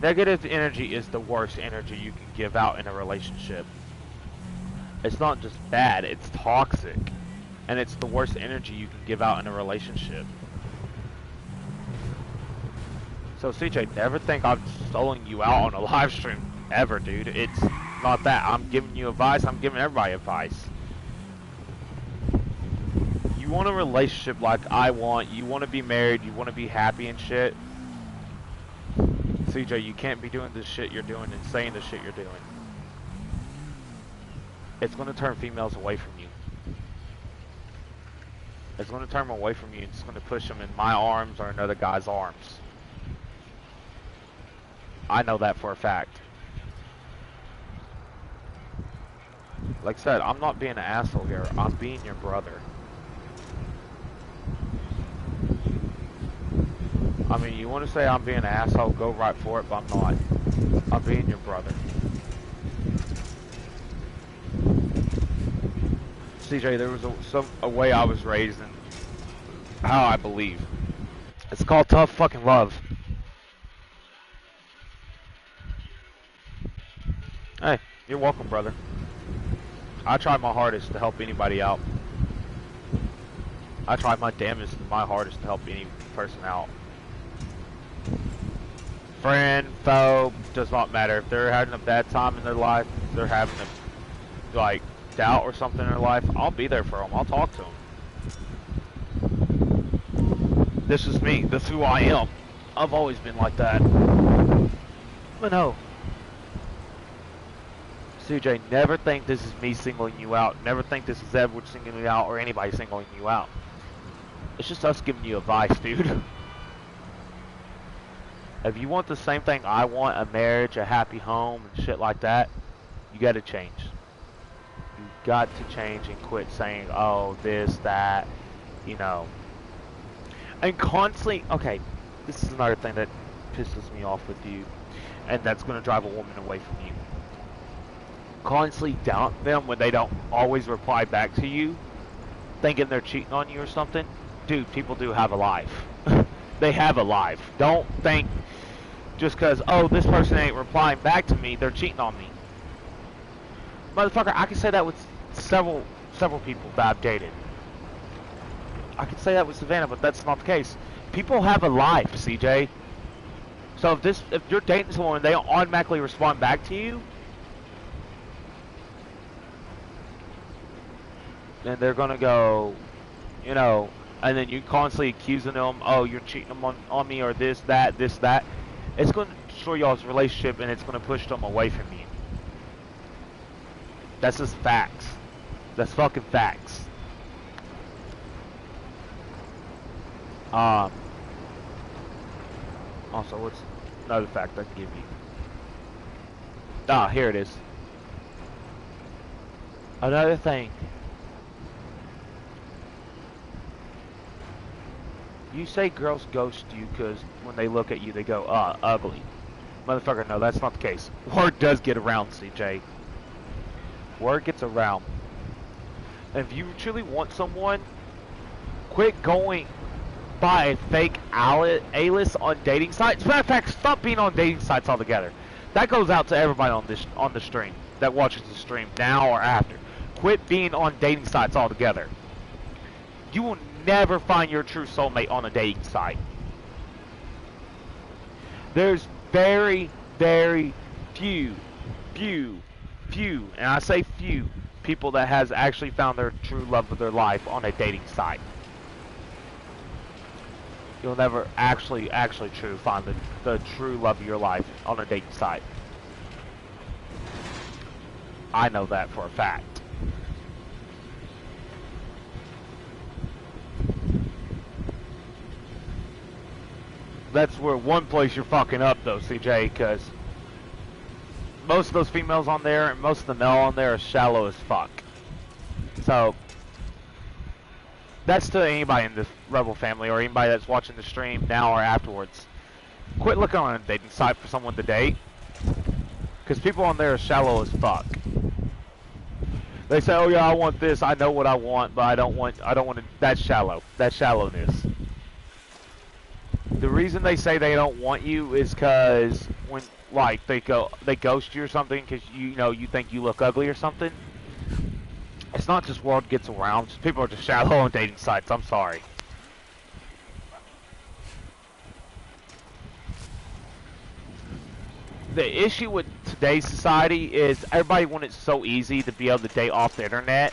Negative energy is the worst energy you can give out in a relationship. It's not just bad, it's toxic. And it's the worst energy you can give out in a relationship. So CJ, never think I've stolen you out on a live stream ever, dude. It's not that. I'm giving you advice, I'm giving everybody advice. You want a relationship like I want, you want to be married, you want to be happy and shit. CJ, you can't be doing this shit you're doing and saying the shit you're doing. It's going to turn females away from you. It's going to turn them away from you and it's going to push them in my arms or another guy's arms. I know that for a fact. Like I said, I'm not being an asshole here. I'm being your brother. I mean, you want to say I'm being an asshole, go right for it, but I'm not. I'm being your brother. CJ, there was a way I was raised and how I believe. It's called tough fucking love. Hey, you're welcome, brother. I try my hardest to help anybody out. I try my damnedest and my hardest to help any person out. Friend, foe, does not matter. If they're having a bad time in their life, if they're having a, like, doubt or something in their life, I'll be there for them. I'll talk to them. This is me. This is who I am. I've always been like that. But no. CJ, never think this is me singling you out. Never think this is Edward singling you out or anybody singling you out. It's just us giving you advice, dude. If you want the same thing I want, a marriage, a happy home, and shit like that, you gotta change. You got to change and quit saying, oh, this, that, you know. And constantly, okay, this is another thing that pisses me off with you, and that's gonna drive a woman away from you. Constantly doubt them when they don't always reply back to you, thinking they're cheating on you or something. Dude, people do have a life. They have a life. Don't think just because, oh, this person ain't replying back to me, they're cheating on me. Motherfucker, I can say that with several people that I've dated. I can say that with Savannah, but that's not the case. People have a life, CJ. So if you're dating someone and they don't automatically respond back to you, then they're gonna go, you know, and then you constantly accusing them, oh, you're cheating on me, or this, that. It's going to destroy y'all's relationship, and it's going to push them away from you. That's just facts. That's fucking facts. Also, what's another fact I can give you? Ah, here it is. Another thing. You say girls ghost you because when they look at you, they go, ugly. Motherfucker, no, that's not the case. Word does get around, CJ. Word gets around. And if you truly want someone, quit going by a fake A-list on dating sites. As a matter of fact, stop being on dating sites altogether. That goes out to everybody on the stream that watches the stream now or after. Quit being on dating sites altogether. You will never find your true soulmate on a dating site. There's very, very few, and I say few, people that has actually found their true love of their life on a dating site. You'll never actually find the true love of your life on a dating site. I know that for a fact. That's where one place you're fucking up though, CJ, because most of those females on there and most of the male on there are shallow as fuck. So that's to anybody in the Rebel family or anybody that's watching the stream now or afterwards. Quit looking on a dating site for someone to date, because people on there are shallow as fuck. They say, "Oh yeah, I want this. I know what I want, but I don't want to." That's shallow. That's shallowness. The reason they say they don't want you is because when like they ghost you or something because you think you look ugly or something. It's not just world gets around. Just people are just shallow on dating sites. I'm sorry. The issue with today's society is everybody wants it so easy to be able to date off the internet.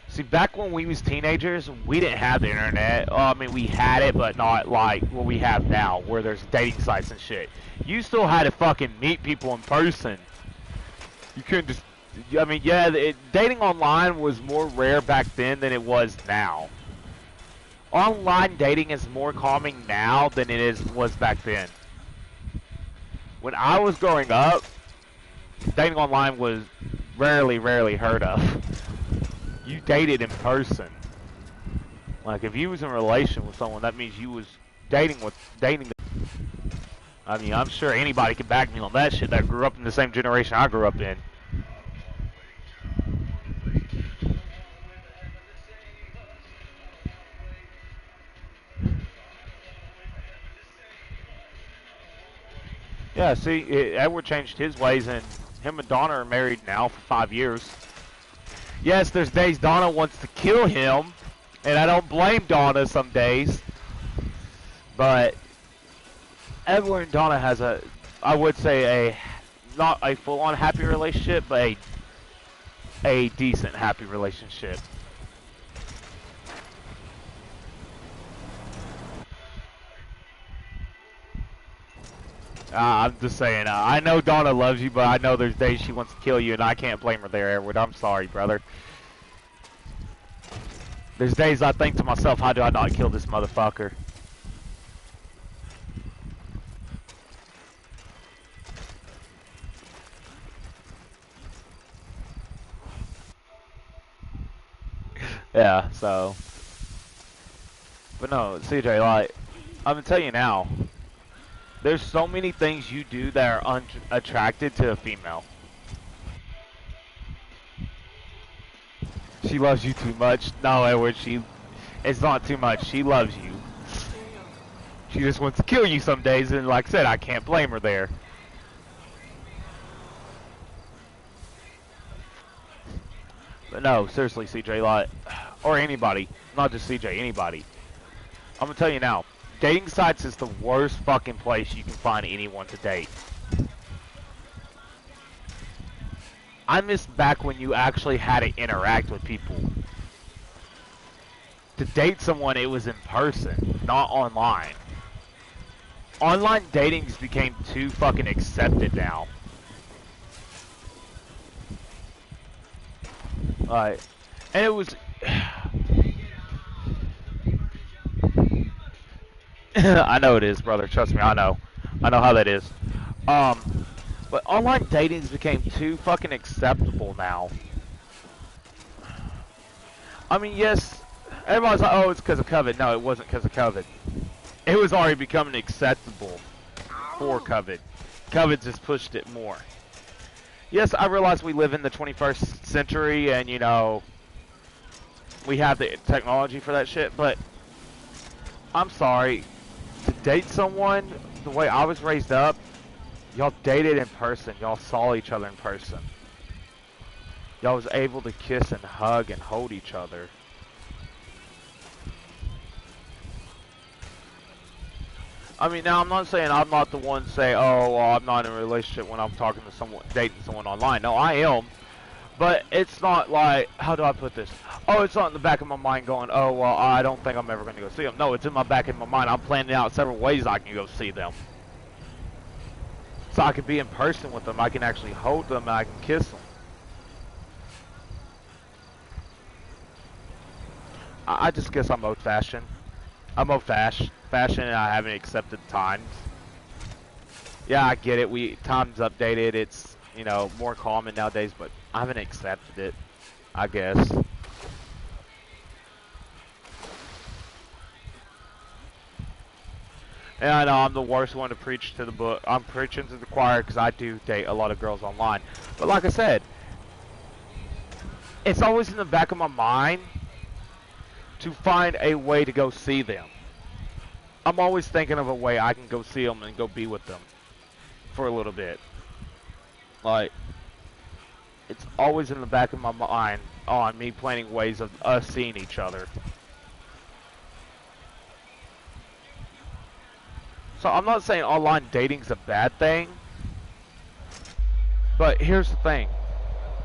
See, back when we was teenagers, we didn't have the internet. I mean, we had it, but not like what we have now, where there's dating sites and shit. You still had to fucking meet people in person. You couldn't just... I mean, yeah, dating online was more rare back then than it was now. Online dating is more common now than it was back then. When I was growing up, dating online was rarely heard of. You dated in person. Like, if you was in a relation with someone, that means you was dating them. I mean, I'm sure anybody could back me on that shit that grew up in the same generation I grew up in. Yeah, see, Edward changed his ways, and him and Donna are married now for 5 years. Yes, there's days Donna wants to kill him, and I don't blame Donna some days. But Edward and Donna has I would say not a full-on happy relationship, but a decent happy relationship. I'm just saying, I know Donna loves you, but I know there's days she wants to kill you, and I can't blame her there, Edward. I'm sorry, brother. There's days I think to myself, how do I not kill this motherfucker? Yeah, so. But no, CJ, like, I'm gonna tell you now. There's so many things you do that are attracted to a female. She loves you too much. No, Edward, it's not too much. She loves you. She just wants to kill you some days, and like I said, I can't blame her there. But no, seriously, CJ, like, or anybody, not just CJ, anybody. I'm gonna tell you now. Dating sites is the worst fucking place you can find anyone to date. I miss back when you actually had to interact with people. To date someone, it was in person, not online. Online datings became too fucking accepted now. And it was... I know it is, brother. Trust me, I know. I know how that is. But online dating became too fucking acceptable now. I mean, yes, everybody's like, oh, it's because of COVID. No, it wasn't because of COVID. It was already becoming acceptable for COVID. COVID just pushed it more. Yes, I realize we live in the 21st century and, you know, we have the technology for that shit, but I'm sorry. To date someone the way I was raised up, y'all dated in person. Y'all saw each other in person. Y'all was able to kiss and hug and hold each other. I mean, now I'm not saying I'm not the one to say, oh, well, I'm not in a relationship when I'm talking to someone, dating someone online. No, I am. But it's not like, how do I put this? Oh, it's not in the back of my mind going, oh, well, I don't think I'm ever going to go see them. No, it's in my back of my mind. I'm planning out several ways I can go see them. So I can be in person with them. I can actually hold them and I can kiss them. I just guess I'm old-fashioned. I'm old-fashioned. old-fashioned and I haven't accepted times. Yeah, I get it. Time's updated. It's, you know, more common nowadays, but I haven't accepted it, I guess. And I know I'm the worst one to preach to the book. I'm preaching to the choir because I do date a lot of girls online. But like I said, it's always in the back of my mind to find a way to go see them. I'm always thinking of a way I can go see them and go be with them for a little bit. Like, it's always in the back of my mind on me planning ways of us seeing each other. So I'm not saying online dating's a bad thing, but here's the thing.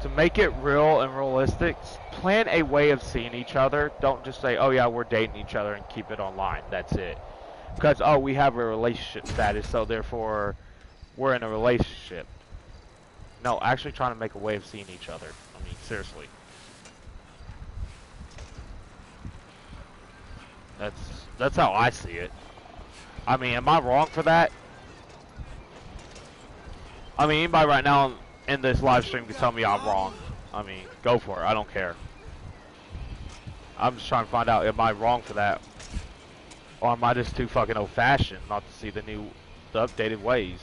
To make it real and realistic, plan a way of seeing each other. Don't just say, oh yeah, we're dating each other and keep it online. That's it. Because, oh, we have a relationship status, so therefore we're in a relationship. No, actually trying to make a way of seeing each other. I mean, seriously. That's how I see it. I mean, am I wrong for that? I mean, anybody right now in this live stream can tell me I'm wrong. I mean, go for it. I don't care. I'm just trying to find out, am I wrong for that? Or am I just too fucking old-fashioned not to see the updated ways?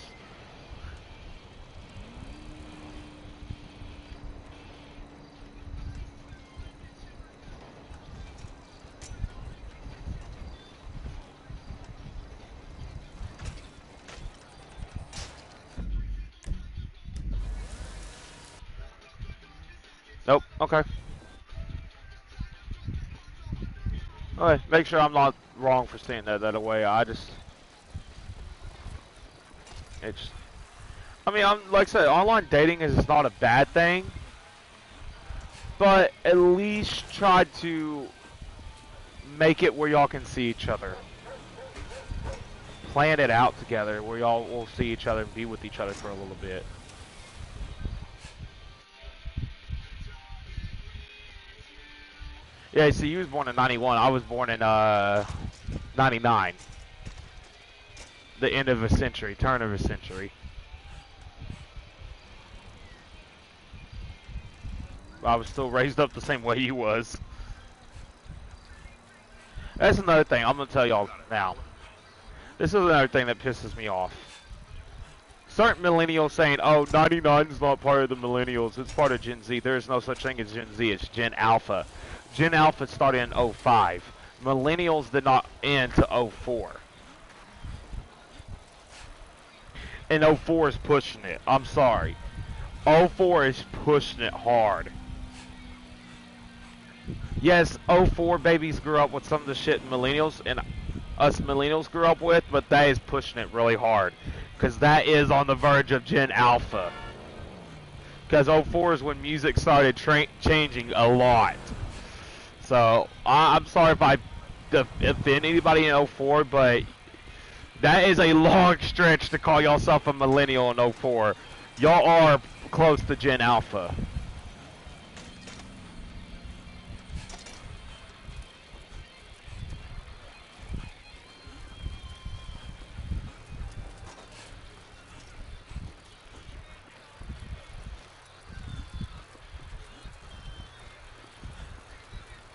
Nope. Okay. Okay, make sure I'm not wrong for seeing that way. I mean, like I said, online dating is not a bad thing, but at least try to make it where y'all can see each other. Plan it out together where y'all will see each other and be with each other for a little bit. Yeah, see, you was born in 91. I was born in 99. The end of a century, turn of a century. I was still raised up the same way you was. That's another thing I'm going to tell y'all now. This is another thing that pisses me off. Certain millennials saying, oh, 99 is not part of the millennials, it's part of Gen Z. There is no such thing as Gen Z, it's Gen Alpha. Gen Alpha started in 05. Millennials did not end to 04. And 04 is pushing it. I'm sorry. 04 is pushing it hard. Yes, 04 babies grew up with some of the shit millennials and us millennials grew up with, but that is pushing it really hard. Because that is on the verge of Gen Alpha. Because 04 is when music started changing a lot. So, I'm sorry if I offend anybody in 04, but that is a long stretch to call yourself a millennial in 04. Y'all are close to Gen Alpha.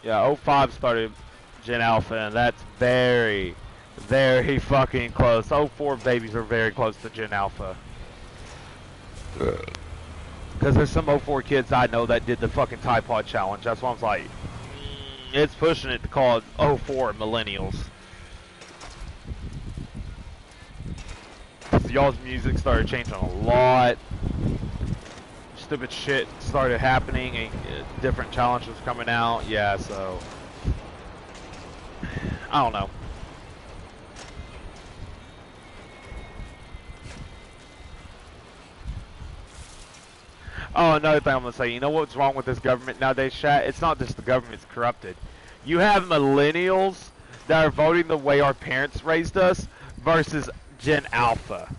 Yeah, 05 started Gen Alpha, and that's very, very fucking close. 04 babies are very close to Gen Alpha. Because there's some 04 kids I know that did the fucking Tide Pod challenge. That's why I was like, it's pushing it to call it 04 millennials. So y'all's music started changing a lot. Stupid shit started happening and different challenges coming out. Yeah, so I don't know. Oh, another thing I'm gonna say, you know what's wrong with this government nowadays, chat? It's not just the government's corrupted. You have millennials that are voting the way our parents raised us versus Gen Alpha.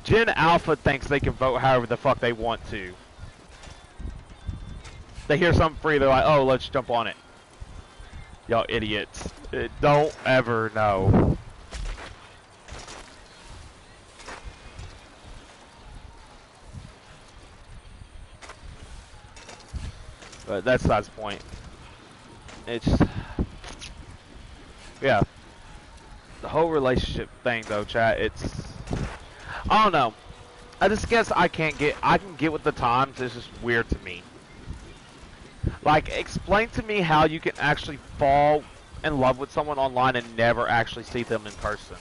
Gen Alpha thinks they can vote however the fuck they want to. They hear something free, they're like, oh, let's jump on it. Y'all idiots. Don't ever know. But that's not the point. It's, yeah. The whole relationship thing though, chat, I don't know. I just guess I can get with the times. It's just weird to me. Like, explain to me how you can actually fall in love with someone online and never actually see them in person.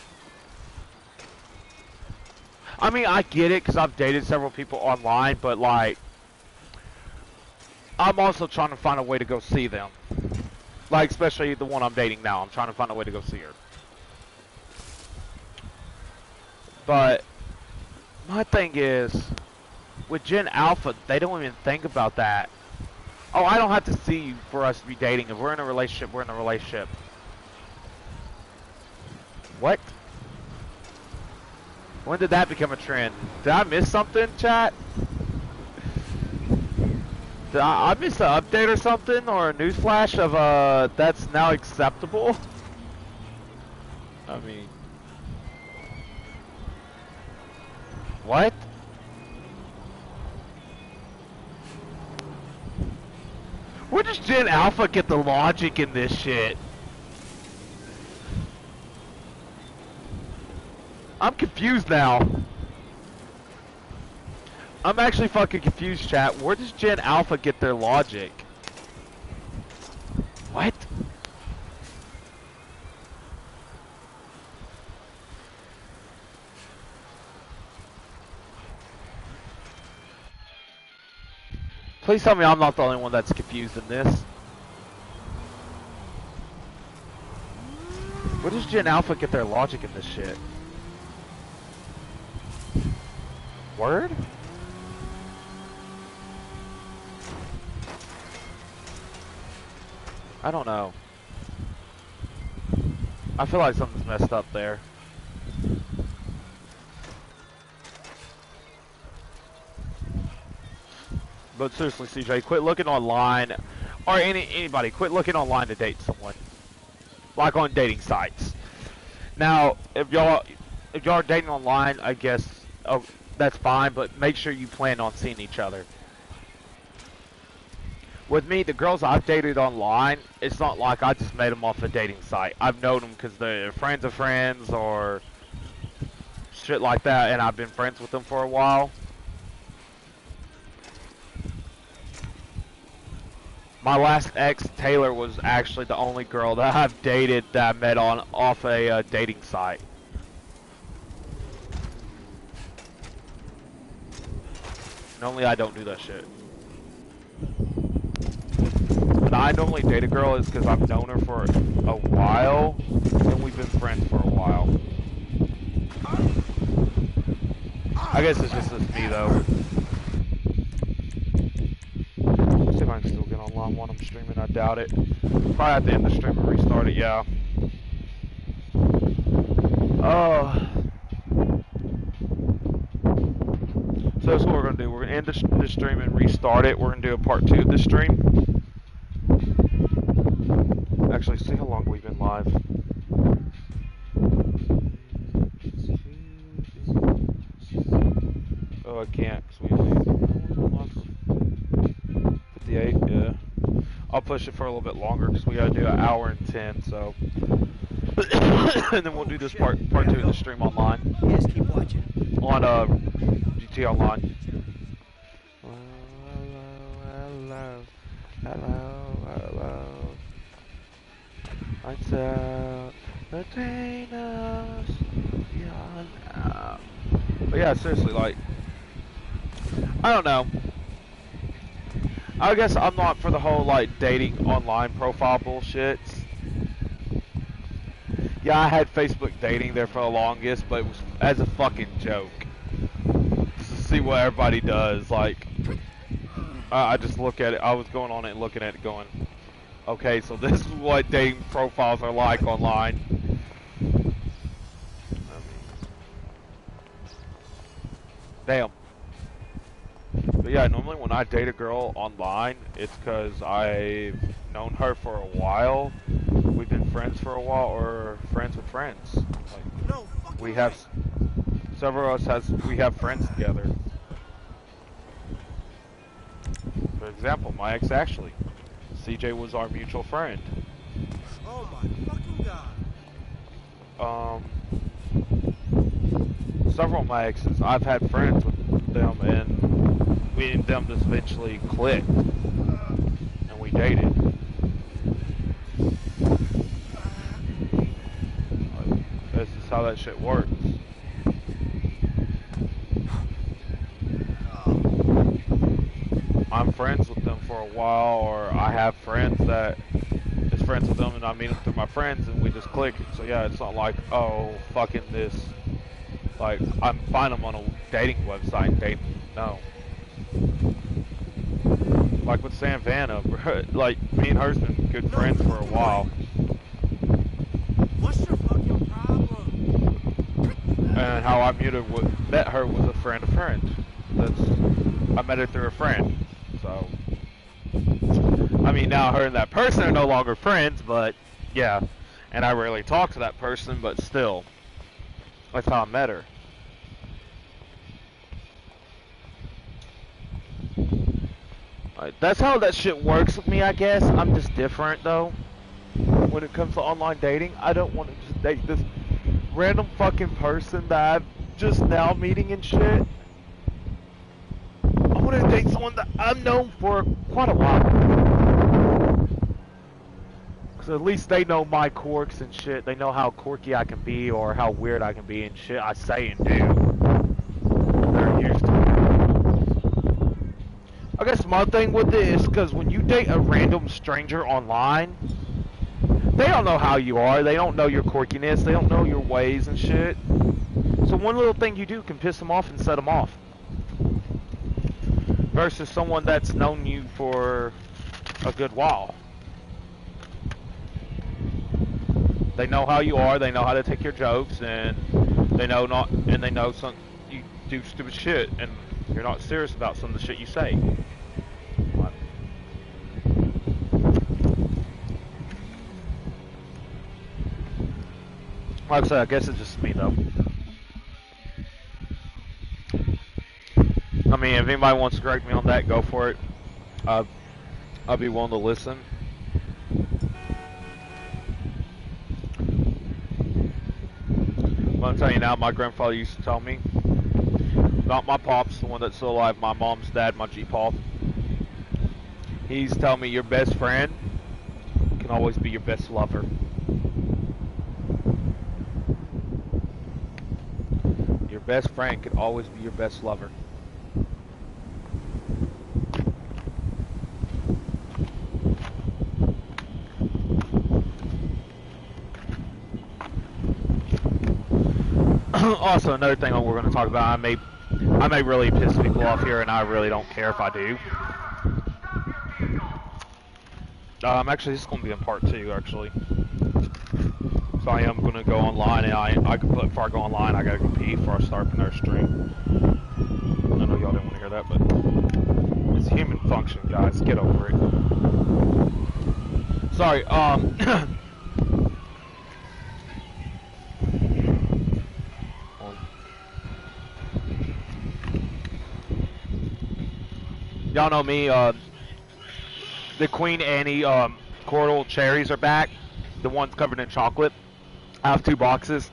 I mean, I get it because I've dated several people online, but like, I'm also trying to find a way to go see them. Like, especially the one I'm dating now. I'm trying to find a way to go see her. But my thing is, with Gen Alpha, they don't even think about that. Oh, I don't have to see you for us to be dating. If we're in a relationship, we're in a relationship. What? When did that become a trend? Did I miss something, chat? Did I miss an update or something? Or a newsflash of, that's now acceptable? I mean... What? Where does Gen Alpha get the logic in this shit? I'm confused now. I'm actually fucking confused, chat. Where does Gen Alpha get their logic? What? Please tell me I'm not the only one that's confused in this. Where does Gen Alpha get their logic in this shit? Word? I don't know. I feel like something's messed up there. But seriously, CJ, quit looking online, or anybody, quit looking online to date someone. Like on dating sites. Now, if y'all are dating online, I guess, oh, that's fine, but make sure you plan on seeing each other. With me, the girls I've dated online, it's not like I just made them off a dating site. I've known them because they're friends of friends or shit like that, and I've been friends with them for a while. My last ex, Taylor, was actually the only girl that I've dated that I met off a dating site. Normally I don't do that shit. When I normally date a girl is because I've known her for a while, and we've been friends for a while. I guess it's just me though. See if I can still get online while I'm streaming. I doubt it. Probably have to end the stream and restart it. Yeah. So that's what we're gonna do. We're gonna end the stream and restart it. We're gonna do a part 2 of this stream. Actually, see how long we've been live. Oh, I can't because we've been live for 58. Yeah. I'll push it for a little bit longer because we gotta do an hour and 10. So, and then we'll do this part 2 of the stream online. Yes, keep watching. On GT Online. Hello. Lights out, between us, beyond out. But yeah, seriously, like, I don't know. I guess I'm not for the whole, like, dating online profile bullshit. Yeah, I had Facebook dating there for the longest, but it was as a fucking joke. Just to see what everybody does, like, I just look at it, I was going on it and looking at it going, okay, so this is what dating profiles are like online. Damn. But yeah, normally when I date a girl online, it's because I've known her for a while. We've been friends for a while or friends with friends. Like, No fucking we have several of us we have friends together. For example, my ex Ashley. CJ was our mutual friend. Oh my fucking god. Several of my exes, I've had friends with them, and we and them just eventually clicked, and we dated. This is how that shit works. I'm friends with them for a while, or I have friends that is friends with them, and I meet them through my friends, and we just click. So yeah, it's not like, oh, fucking this. Like, I'm find them on a dating website and date. No. Like with Sam Vanna, like me and her's been good friends for a while. What's your fucking problem? And how I met her was a friend of friend. I met her through a friend. So, I mean, now her and that person are no longer friends, but yeah. And I rarely talk to that person, but still, that's how I met her. That's how that shit works with me, I guess. I'm just different, though. When it comes to online dating, I don't want to just date this random fucking person that I'm just now meeting and shit. I want to date someone that I've known for quite a while. Because at least they know my quirks and shit. They know how quirky I can be or how weird I can be and shit I say and do. They're used to it. I guess my thing with it is because when you date a random stranger online, they don't know how you are. They don't know your quirkiness. They don't know your ways and shit. So one little thing you do can piss them off and set them off. Versus someone that's known you for a good while. They know how you are. They know how to take your jokes, and they know some you do stupid shit, and you're not serious about some of the shit you say. Like I said, I guess it's just me though. I mean, if anybody wants to correct me on that, go for it. I'll be willing to listen. But I'm telling you now, my grandfather used to tell me, not my pops, the one that's still alive, my mom's dad, my G-Paw. He's telling me your best friend can always be your best lover. Your best friend can always be your best lover. Also, another thing we're going to talk about, I may really piss people off here, and I really don't care if I do. Actually, this is going to be in part 2, actually. So I am going to go online, and before I go online, I got to go pee before I start another stream. I know y'all didn't want to hear that, but it's human function, guys. Get over it. Sorry, y'all know me, the Queen Annie Coral cherries are back. The ones covered in chocolate. I have 2 boxes.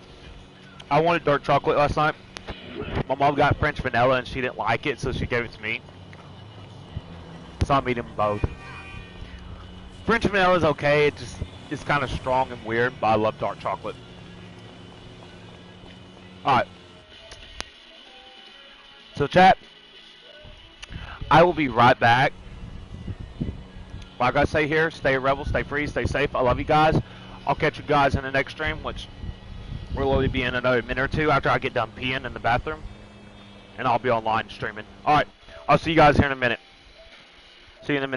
I wanted dark chocolate last night. My mom got French vanilla and she didn't like it, so she gave it to me. So I'm eating them both. French vanilla is okay. It's kind of strong and weird, but I love dark chocolate. Alright. So chat, I will be right back. Like I say here, stay a rebel, stay free, stay safe. I love you guys. I'll catch you guys in the next stream, which will only be in another minute or 2 after I get done peeing in the bathroom. And I'll be online streaming. Alright, I'll see you guys here in a minute. See you in a minute.